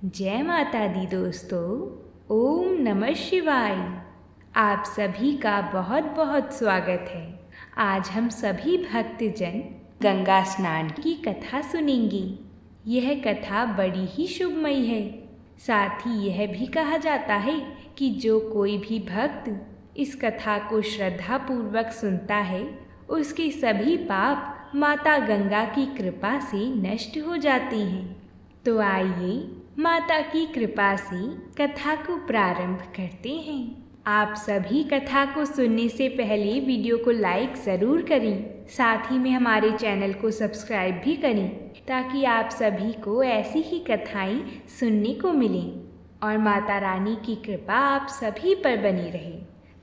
जय माता दी दोस्तों। ओम नमः शिवाय। आप सभी का बहुत बहुत स्वागत है। आज हम सभी भक्तजन गंगा स्नान की कथा सुनेंगे। यह कथा बड़ी ही शुभमयी है। साथ ही यह भी कहा जाता है कि जो कोई भी भक्त इस कथा को श्रद्धापूर्वक सुनता है उसके सभी पाप माता गंगा की कृपा से नष्ट हो जाते हैं। तो आइए माता की कृपा से कथा को प्रारंभ करते हैं। आप सभी कथा को सुनने से पहले वीडियो को लाइक ज़रूर करें। साथ ही में हमारे चैनल को सब्सक्राइब भी करें ताकि आप सभी को ऐसी ही कथाएं सुनने को मिलें और माता रानी की कृपा आप सभी पर बनी रहे।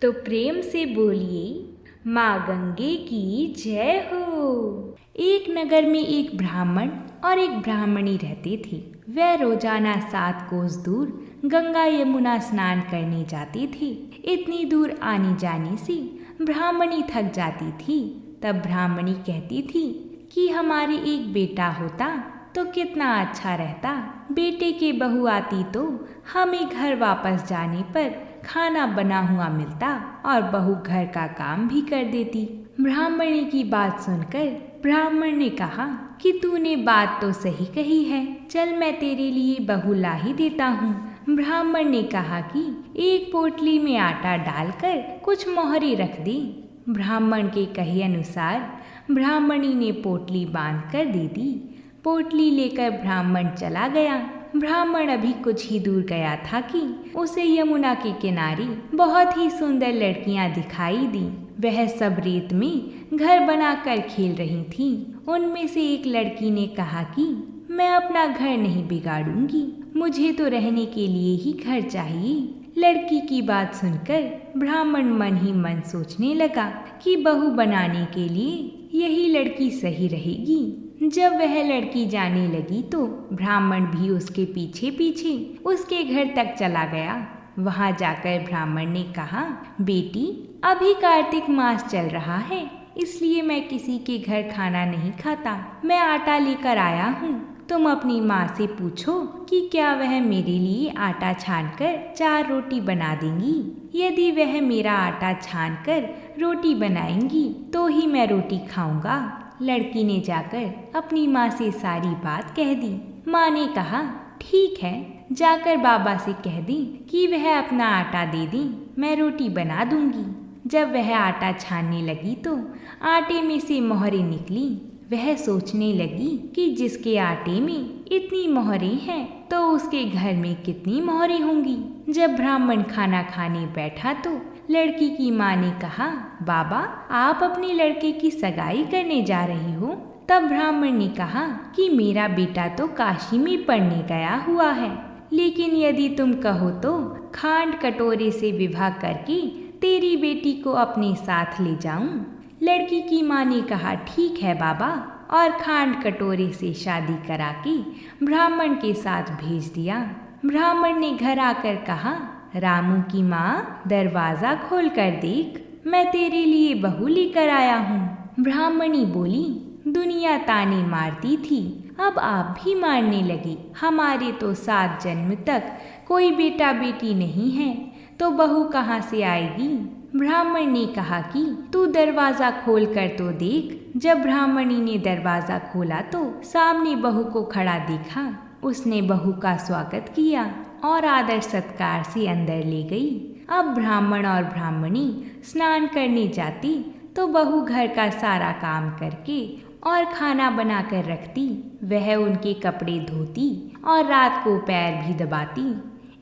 तो प्रेम से बोलिए माँ गंगे की जय हो। एक नगर में एक ब्राह्मण और एक ब्राह्मणी रहते थे। वह रोजाना 7 कोस दूर गंगा यमुना स्नान करने जाते थे। इतनी दूर आने जाने से ब्राह्मणी थक जाती थी। तब ब्राह्मणी कहती थी कि हमारे एक बेटा होता तो कितना अच्छा रहता। बेटे के बहू आती तो हमें घर वापस जाने पर खाना बना हुआ मिलता और बहू घर का काम भी कर देती। ब्राह्मणी की बात सुनकर ब्राह्मण ने कहा कि तूने बात तो सही कही है, चल मैं तेरे लिए बहू ला ही देता हूँ। ब्राह्मण ने कहा कि एक पोटली में आटा डालकर कुछ मोहरे रख दे। ब्राह्मण के कहे अनुसार ब्राह्मणी ने पोटली बांध कर दे दी। पोटली लेकर ब्राह्मण चला गया। ब्राह्मण अभी कुछ ही दूर गया था कि उसे यमुना के किनारे बहुत ही सुंदर लड़कियां दिखाई दी। वह सब रेत में घर बनाकर खेल रही थीं। उनमें से एक लड़की ने कहा कि मैं अपना घर नहीं बिगाड़ूंगी, मुझे तो रहने के लिए ही घर चाहिए। लड़की की बात सुनकर ब्राह्मण मन ही मन सोचने लगा कि बहू बनाने के लिए यही लड़की सही रहेगी। जब वह लड़की जाने लगी तो ब्राह्मण भी उसके पीछे पीछे उसके घर तक चला गया। वहां जाकर ब्राह्मण ने कहा, बेटी अभी कार्तिक मास चल रहा है, इसलिए मैं किसी के घर खाना नहीं खाता। मैं आटा लेकर आया हूँ। तुम अपनी माँ से पूछो कि क्या वह मेरे लिए आटा छानकर 4 रोटी बना देंगी। यदि वह मेरा आटा छानकर रोटी बनाएंगी तो ही मैं रोटी खाऊंगा। लड़की ने जाकर अपनी माँ से सारी बात कह दी। माँ ने कहा, ठीक है, जाकर बाबा से कह दी कि वह अपना आटा दे दें, मैं रोटी बना दूंगी। जब वह आटा छानने लगी तो आटे में से मोहरें निकली। वह सोचने लगी कि जिसके आटे में इतनी मोहरें हैं तो उसके घर में कितनी मोहरें होंगी। जब ब्राह्मण खाना खाने बैठा तो लड़की की माँ ने कहा, बाबा आप अपने लड़के की सगाई करने जा रही हो। तब ब्राह्मण ने कहा कि मेरा बेटा तो काशी में पढ़ने गया हुआ है, लेकिन यदि तुम कहो तो खांड कटोरे से विवाह करके तेरी बेटी को अपने साथ ले जाऊं। लड़की की माँ ने कहा, ठीक है बाबा, और खांड कटोरे से शादी करा के ब्राह्मण के साथ भेज दिया। ब्राह्मण ने घर आकर कहा, रामू की माँ दरवाज़ा खोल कर देख, मैं तेरे लिए बहू लेकर आया हूँ। ब्राह्मणी बोली, दुनिया ताने मारती थी, अब आप भी मारने लगी। हमारे तो 7 जन्म तक कोई बेटा बेटी नहीं है, तो बहू कहाँ से आएगी। ब्राह्मण ने कहा कि तू दरवाज़ा खोल कर तो देख। जब ब्राह्मणी ने दरवाज़ा खोला तो सामने बहू को खड़ा देखा। उसने बहू का स्वागत किया और आदर सत्कार से अंदर ले गई। अब ब्राह्मण और ब्राह्मणी स्नान करने जाती तो बहू घर का सारा काम करके और खाना बनाकर रखती। वह उनके कपड़े धोती और रात को पैर भी दबाती।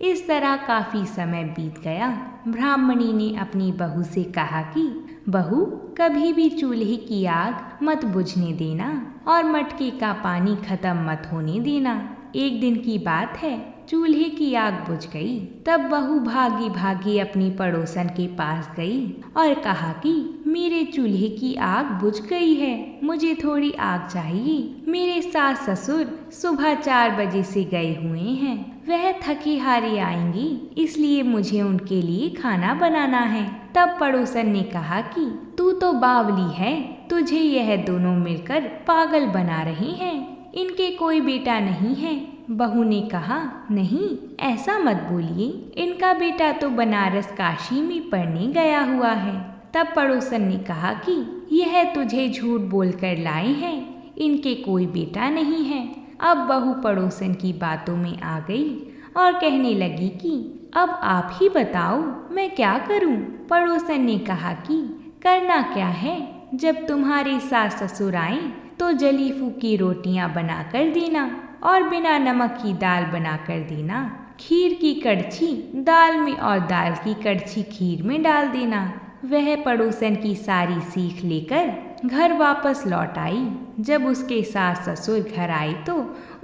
इस तरह काफ़ी समय बीत गया। ब्राह्मणी ने अपनी बहू से कहा कि बहू कभी भी चूल्हे की आग मत बुझने देना और मटके का पानी खत्म मत होने देना। एक दिन की बात है, चूल्हे की आग बुझ गई। तब बहू भागी भागी अपनी पड़ोसन के पास गई और कहा कि मेरे चूल्हे की आग बुझ गई है, मुझे थोड़ी आग चाहिए। मेरे सास ससुर सुबह 4 बजे से गए हुए हैं, वह थके हारे आएंगी, इसलिए मुझे उनके लिए खाना बनाना है। तब पड़ोसन ने कहा कि तू तो बावली है, तुझे यह दोनों मिलकर पागल बना रहे हैं। इनके कोई बेटा नहीं है, बहू ने कहा, नहीं ऐसा मत बोलिए, इनका बेटा तो बनारस काशी में पढ़ने गया हुआ है। तब पड़ोसन ने कहा कि यह तुझे झूठ बोलकर लाए हैं, इनके कोई बेटा नहीं है। अब बहू पड़ोसन की बातों में आ गई और कहने लगी कि अब आप ही बताओ मैं क्या करूं। पड़ोसन ने कहा कि करना क्या है, जब तुम्हारे सास ससुर आए तो जली फूकी रोटियां बना कर देना और बिना नमक की दाल बना कर देना। खीर की कड़छी दाल में और दाल की कड़छी खीर में डाल देना। वह पड़ोसन की सारी सीख लेकर घर वापस लौट आई। जब उसके सास ससुर घर आए तो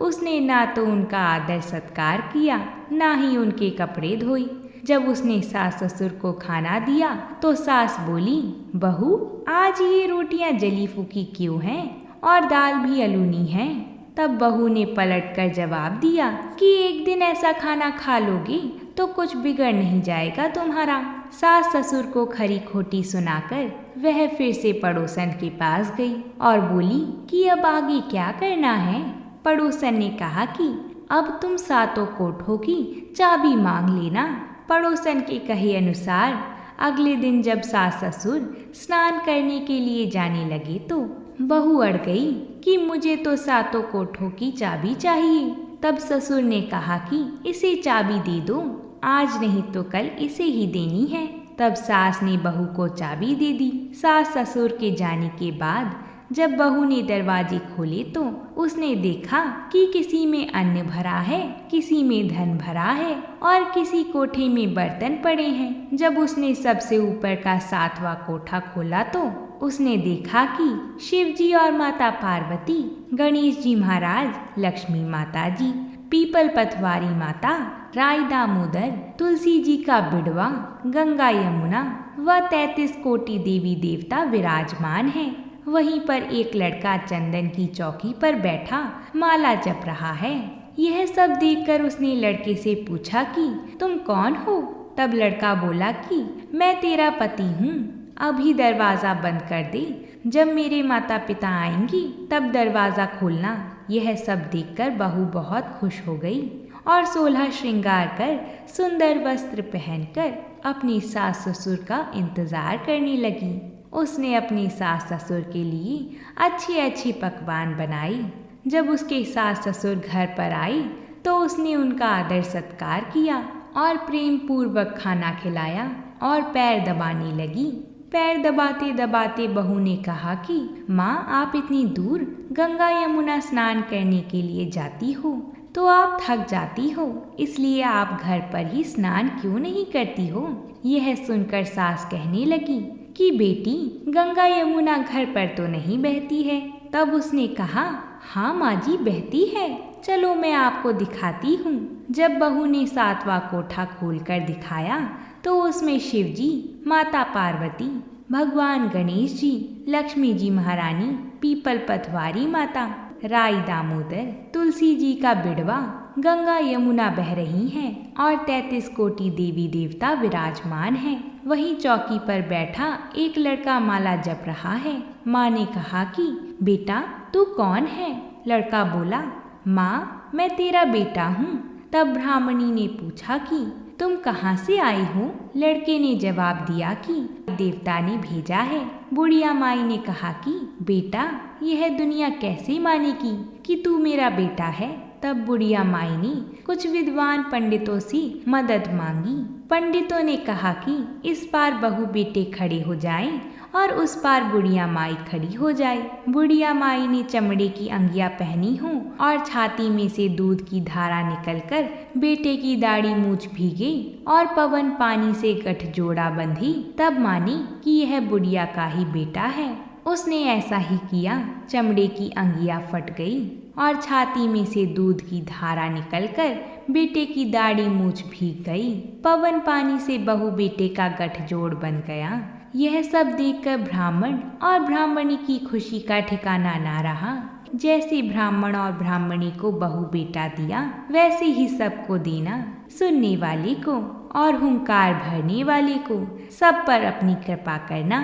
उसने ना तो उनका आदर सत्कार किया, ना ही उनके कपड़े धोई। जब उसने सास ससुर को खाना दिया तो सास बोली, बहू आज ये रोटियां जली फूकी क्यों हैं और दाल भी अलूनी है। तब बहू ने पलट कर जवाब दिया कि एक दिन ऐसा खाना खा लोगी तो कुछ बिगड़ नहीं जाएगा तुम्हारा। सास ससुर को खरी खोटी सुनाकर वह फिर से पड़ोसन के पास गई और बोली कि अब आगे क्या करना है। पड़ोसन ने कहा कि अब तुम सातों कोठों की चाबी मांग लेना। पड़ोसन के कहे अनुसार अगले दिन जब सास ससुर स्नान करने के लिए जाने लगे तो बहू अड़ गई कि मुझे तो सातों कोठों की चाबी चाहिए। तब ससुर ने कहा कि इसे चाबी दे दो, आज नहीं तो कल इसे ही देनी है। तब सास ने बहू को चाबी दे दी। सास ससुर के जाने के बाद जब बहू ने दरवाजे खोले तो उसने देखा कि किसी में अन्न भरा है, किसी में धन भरा है और किसी कोठे में बर्तन पड़े हैं। जब उसने सबसे ऊपर का 7वां कोठा खोला तो उसने देखा कि शिव जी और माता पार्वती, गणेश जी महाराज, लक्ष्मी माता जी, पीपल पथवारी माता, राय दामोदर, तुलसी जी का बिड़वा, गंगा यमुना व 33 कोटि देवी देवता विराजमान हैं। वहीं पर एक लड़का चंदन की चौकी पर बैठा माला जप रहा है। यह सब देखकर उसने लड़के से पूछा कि तुम कौन हो। तब लड़का बोला कि मैं तेरा पति हूँ, अभी दरवाज़ा बंद कर दे, जब मेरे माता पिता आएंगी तब दरवाज़ा खोलना। यह सब देखकर बहू बहुत खुश हो गई और 16 श्रृंगार कर सुंदर वस्त्र पहनकर अपनी सास ससुर का इंतज़ार करने लगी। उसने अपनी सास ससुर के लिए अच्छे अच्छे पकवान बनाई। जब उसके सास ससुर घर पर आई तो उसने उनका आदर सत्कार किया और प्रेम पूर्वक खाना खिलाया और पैर दबाने लगी। पैर दबाते दबाते बहू ने कहा कि माँ आप इतनी दूर गंगा यमुना स्नान करने के लिए जाती हो तो आप थक जाती हो, इसलिए आप घर पर ही स्नान क्यों नहीं करती हो। यह सुनकर सास कहने लगी कि बेटी गंगा यमुना घर पर तो नहीं बहती है। तब उसने कहा, हाँ माँ जी बहती है, चलो मैं आपको दिखाती हूँ। जब बहू ने 7वां कोठा खोलकर दिखाया तो उसमें शिव जी, माता पार्वती, भगवान गणेश जी, लक्ष्मी जी महारानी, पीपल पथवारी माता, राय दामोदर, तुलसी जी का बिड़वा, गंगा यमुना बह रही हैं और 33 कोटि देवी देवता विराजमान हैं। वहीं चौकी पर बैठा एक लड़का माला जप रहा है। माँ ने कहा कि बेटा तू कौन है। लड़का बोला, माँ मैं तेरा बेटा हूँ। तब ब्राह्मणी ने पूछा कि तुम कहाँ से आई हो। लड़के ने जवाब दिया कि देवता ने भेजा है। बुढ़िया माई ने कहा कि बेटा यह दुनिया कैसे मानेगी कि तू मेरा बेटा है। तब बुढ़िया माई ने कुछ विद्वान पंडितों से मदद मांगी। पंडितों ने कहा कि इस पार बहू बेटे खड़े हो जाएं और उस पार बुढ़िया माई खड़ी हो जाए। बुढ़िया माई ने चमड़े की अंगिया पहनी हो और छाती में से दूध की धारा निकलकर बेटे की दाढ़ी मूछ भीगे और पवन पानी से गठजोड़ा बंधी। तब मानी कि यह बुढ़िया का ही बेटा है। उसने ऐसा ही किया। चमड़े की अंगिया फट गई और छाती में से दूध की धारा निकलकर बेटे की दाढ़ी मूछ भीग गई। पवन पानी से बहू बेटे का गठजोड़ बन गया। यह सब देखकर ब्राह्मण और ब्राह्मणी की खुशी का ठिकाना ना रहा। जैसे ब्राह्मण और ब्राह्मणी को बहू बेटा दिया वैसे ही सबको देना। सुनने वाले को और हुंकार भरने वाले को सब पर अपनी कृपा करना।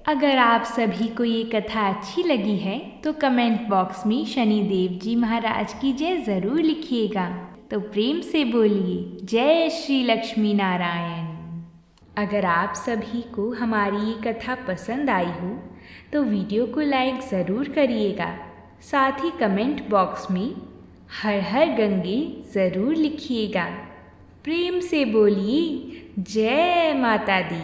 अगर आप सभी को ये कथा अच्छी लगी है तो कमेंट बॉक्स में शनिदेव जी महाराज की जय ज़रूर लिखिएगा। तो प्रेम से बोलिए जय श्री लक्ष्मी नारायण। अगर आप सभी को हमारी ये कथा पसंद आई हो तो वीडियो को लाइक ज़रूर करिएगा। साथ ही कमेंट बॉक्स में हर हर गंगे ज़रूर लिखिएगा। प्रेम से बोलिए जय माता दी।